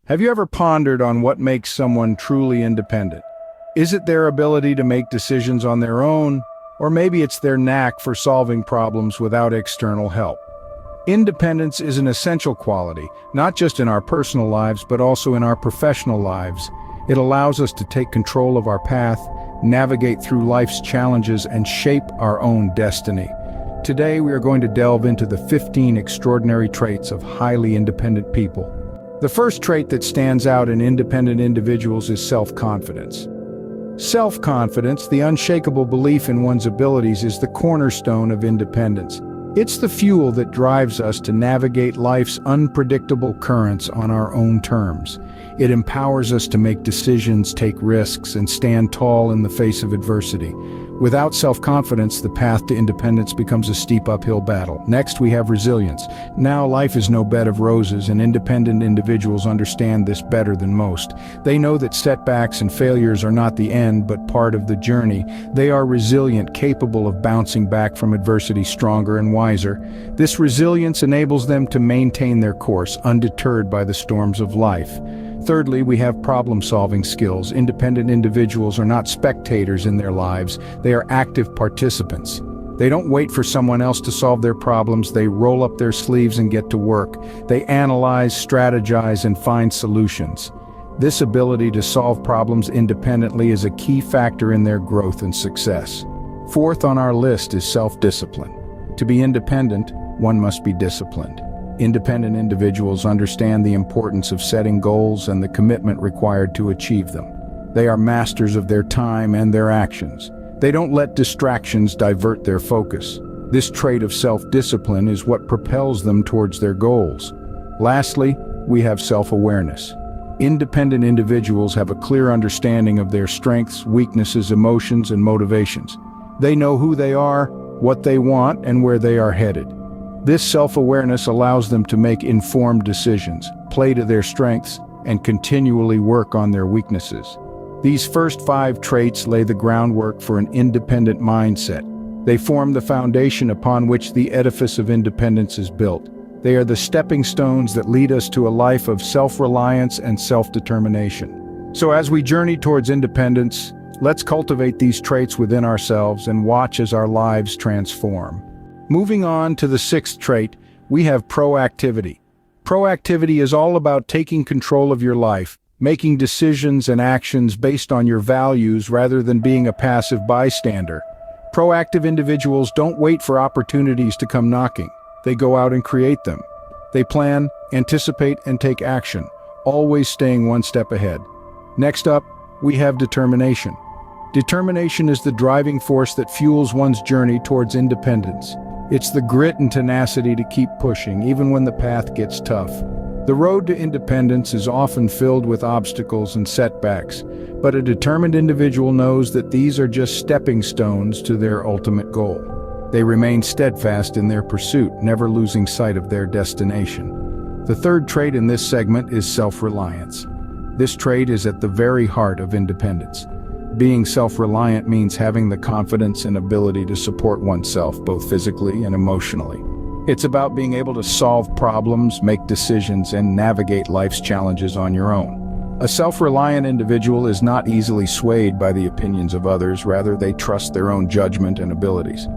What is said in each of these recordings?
Have you ever pondered on what makes someone truly independent? Is it their ability to make decisions on their own, or maybe it's their knack for solving problems without external help? Independence is an essential quality, not just in our personal lives, but also in our professional lives. It allows us to take control of our path, navigate through life's challenges, and shape our own destiny. Today, we are going to delve into the 15 extraordinary traits of highly independent people. The first trait that stands out in independent individuals is self-confidence. Self-confidence, the unshakable belief in one's abilities, is the cornerstone of independence. It's the fuel that drives us to navigate life's unpredictable currents on our own terms. It empowers us to make decisions, take risks, and stand tall in the face of adversity. Without self-confidence, the path to independence becomes a steep uphill battle. Next, we have resilience. Now, life is no bed of roses, and independent individuals understand this better than most. They know that setbacks and failures are not the end, but part of the journey. They are resilient, capable of bouncing back from adversity stronger and wiser. This resilience enables them to maintain their course, undeterred by the storms of life. Thirdly, we have problem-solving skills. Independent individuals are not spectators in their lives, they are active participants. They don't wait for someone else to solve their problems, they roll up their sleeves and get to work. They analyze, strategize, and find solutions. This ability to solve problems independently is a key factor in their growth and success. Fourth on our list is self-discipline. To be independent, one must be disciplined. Independent individuals understand the importance of setting goals and the commitment required to achieve them. They are masters of their time and their actions. They don't let distractions divert their focus. This trait of self-discipline is what propels them towards their goals. Lastly, we have self-awareness. Independent individuals have a clear understanding of their strengths, weaknesses, emotions, and motivations. They know who they are, what they want, and where they are headed. This self-awareness allows them to make informed decisions, play to their strengths, and continually work on their weaknesses. These first 5 traits lay the groundwork for an independent mindset. They form the foundation upon which the edifice of independence is built. They are the stepping stones that lead us to a life of self-reliance and self-determination. So as we journey towards independence, let's cultivate these traits within ourselves and watch as our lives transform. Moving on to the 6th trait, we have proactivity. Proactivity is all about taking control of your life, making decisions and actions based on your values rather than being a passive bystander. Proactive individuals don't wait for opportunities to come knocking. They go out and create them. They plan, anticipate, and take action, always staying one step ahead. Next up, we have determination. Determination is the driving force that fuels one's journey towards independence. It's the grit and tenacity to keep pushing, even when the path gets tough. The road to independence is often filled with obstacles and setbacks, but a determined individual knows that these are just stepping stones to their ultimate goal. They remain steadfast in their pursuit, never losing sight of their destination. The third trait in this segment is self-reliance. This trait is at the very heart of independence. Being self-reliant means having the confidence and ability to support oneself, both physically and emotionally. It's about being able to solve problems, make decisions, and navigate life's challenges on your own. A self-reliant individual is not easily swayed by the opinions of others, rather they trust their own judgment and abilities.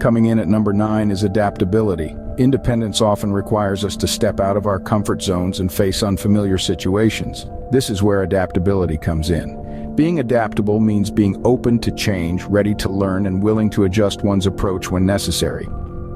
Coming in at number 9 is adaptability. Independence often requires us to step out of our comfort zones and face unfamiliar situations. This is where adaptability comes in. Being adaptable means being open to change, ready to learn, and willing to adjust one's approach when necessary.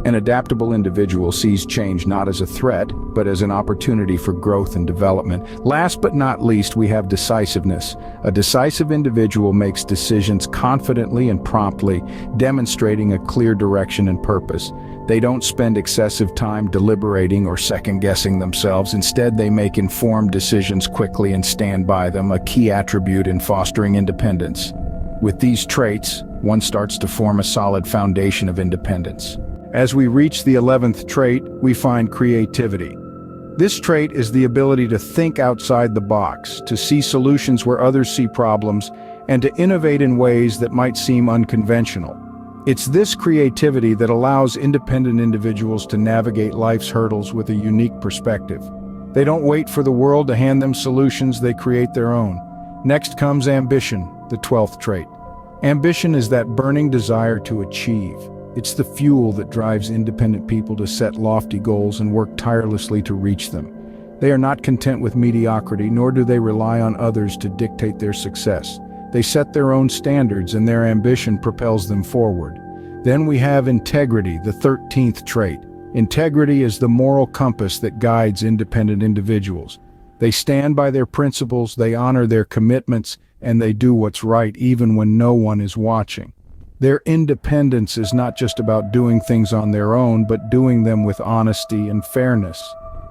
An adaptable individual sees change not as a threat, but as an opportunity for growth and development. Last but not least, we have decisiveness. A decisive individual makes decisions confidently and promptly, demonstrating a clear direction and purpose. They don't spend excessive time deliberating or second-guessing themselves. Instead, they make informed decisions quickly and stand by them, a key attribute in fostering independence. With these traits, one starts to form a solid foundation of independence. As we reach the 11th trait, we find creativity. This trait is the ability to think outside the box, to see solutions where others see problems, and to innovate in ways that might seem unconventional. It's this creativity that allows independent individuals to navigate life's hurdles with a unique perspective. They don't wait for the world to hand them solutions, they create their own. Next comes ambition, the 12th trait. Ambition is that burning desire to achieve. It's the fuel that drives independent people to set lofty goals and work tirelessly to reach them. They are not content with mediocrity, nor do they rely on others to dictate their success. They set their own standards, and their ambition propels them forward. Then we have integrity, the 13th trait. Integrity is the moral compass that guides independent individuals. They stand by their principles, they honor their commitments, and they do what's right even when no one is watching. Their independence is not just about doing things on their own, but doing them with honesty and fairness.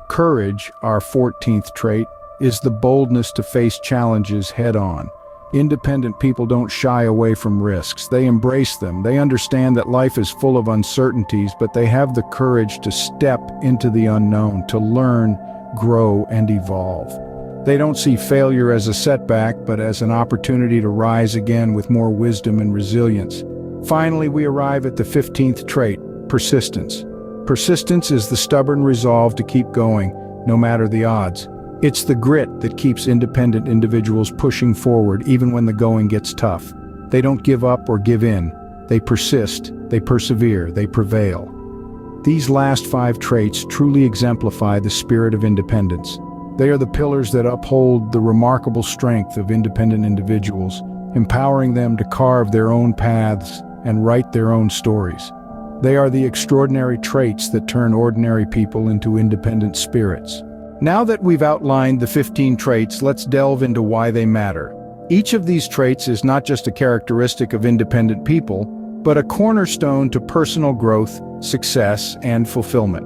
Courage, our 14th trait, is the boldness to face challenges head-on. Independent people don't shy away from risks. They embrace them. They understand that life is full of uncertainties, but they have the courage to step into the unknown, to learn, grow, and evolve. They don't see failure as a setback, but as an opportunity to rise again with more wisdom and resilience. Finally, we arrive at the 15th trait, persistence. Persistence is the stubborn resolve to keep going, no matter the odds. It's the grit that keeps independent individuals pushing forward even when the going gets tough. They don't give up or give in. They persist, they persevere, they prevail. These last 5 traits truly exemplify the spirit of independence. They are the pillars that uphold the remarkable strength of independent individuals, empowering them to carve their own paths and write their own stories. They are the extraordinary traits that turn ordinary people into independent spirits. Now that we've outlined the 15 traits, let's delve into why they matter. Each of these traits is not just a characteristic of independent people, but a cornerstone to personal growth, success, and fulfillment.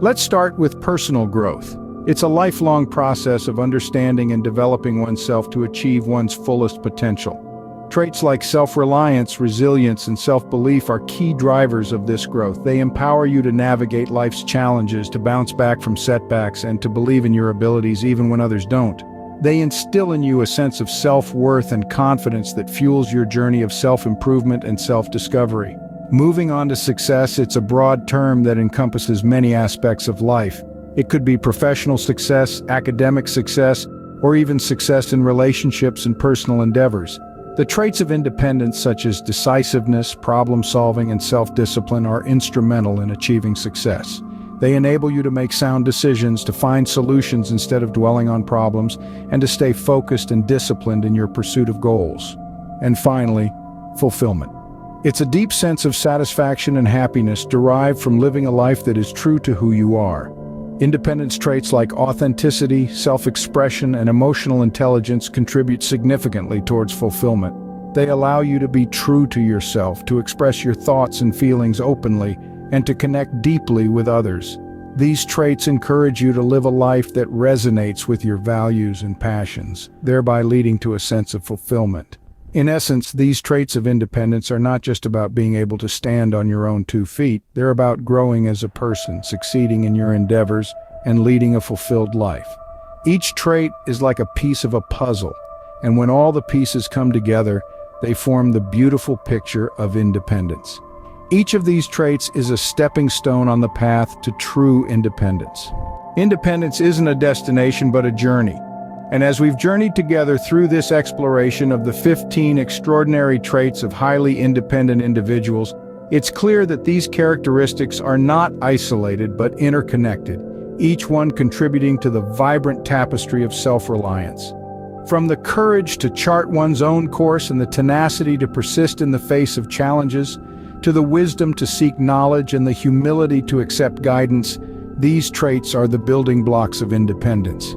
Let's start with personal growth. It's a lifelong process of understanding and developing oneself to achieve one's fullest potential. Traits like self-reliance, resilience, and self-belief are key drivers of this growth. They empower you to navigate life's challenges, to bounce back from setbacks, and to believe in your abilities even when others don't. They instill in you a sense of self-worth and confidence that fuels your journey of self-improvement and self-discovery. Moving on to success, it's a broad term that encompasses many aspects of life. It could be professional success, academic success, or even success in relationships and personal endeavors. The traits of independence such as decisiveness, problem-solving, and self-discipline are instrumental in achieving success. They enable you to make sound decisions, to find solutions instead of dwelling on problems, and to stay focused and disciplined in your pursuit of goals. And finally, fulfillment. It's a deep sense of satisfaction and happiness derived from living a life that is true to who you are. Independence traits like authenticity, self-expression, and emotional intelligence contribute significantly towards fulfillment. They allow you to be true to yourself, to express your thoughts and feelings openly, and to connect deeply with others. These traits encourage you to live a life that resonates with your values and passions, thereby leading to a sense of fulfillment. In essence, these traits of independence are not just about being able to stand on your own 2 feet, they're about growing as a person, succeeding in your endeavors, and leading a fulfilled life. Each trait is like a piece of a puzzle, and when all the pieces come together, they form the beautiful picture of independence. Each of these traits is a stepping stone on the path to true independence. Independence isn't a destination but a journey. And as we've journeyed together through this exploration of the 15 extraordinary traits of highly independent individuals, it's clear that these characteristics are not isolated but interconnected, each one contributing to the vibrant tapestry of self-reliance. From the courage to chart one's own course and the tenacity to persist in the face of challenges, to the wisdom to seek knowledge and the humility to accept guidance, these traits are the building blocks of independence.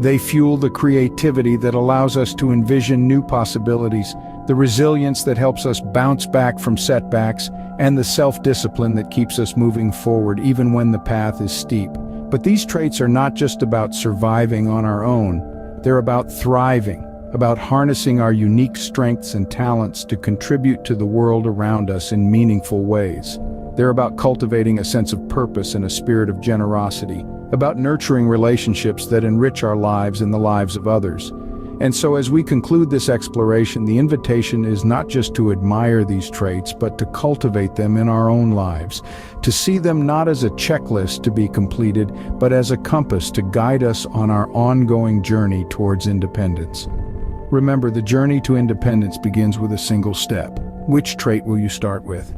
They fuel the creativity that allows us to envision new possibilities, the resilience that helps us bounce back from setbacks, and the self-discipline that keeps us moving forward even when the path is steep. But these traits are not just about surviving on our own. They're about thriving, about harnessing our unique strengths and talents to contribute to the world around us in meaningful ways. They're about cultivating a sense of purpose and a spirit of generosity, about nurturing relationships that enrich our lives and the lives of others. And so as we conclude this exploration, the invitation is not just to admire these traits, but to cultivate them in our own lives, to see them not as a checklist to be completed, but as a compass to guide us on our ongoing journey towards independence. Remember, the journey to independence begins with a single step. Which trait will you start with?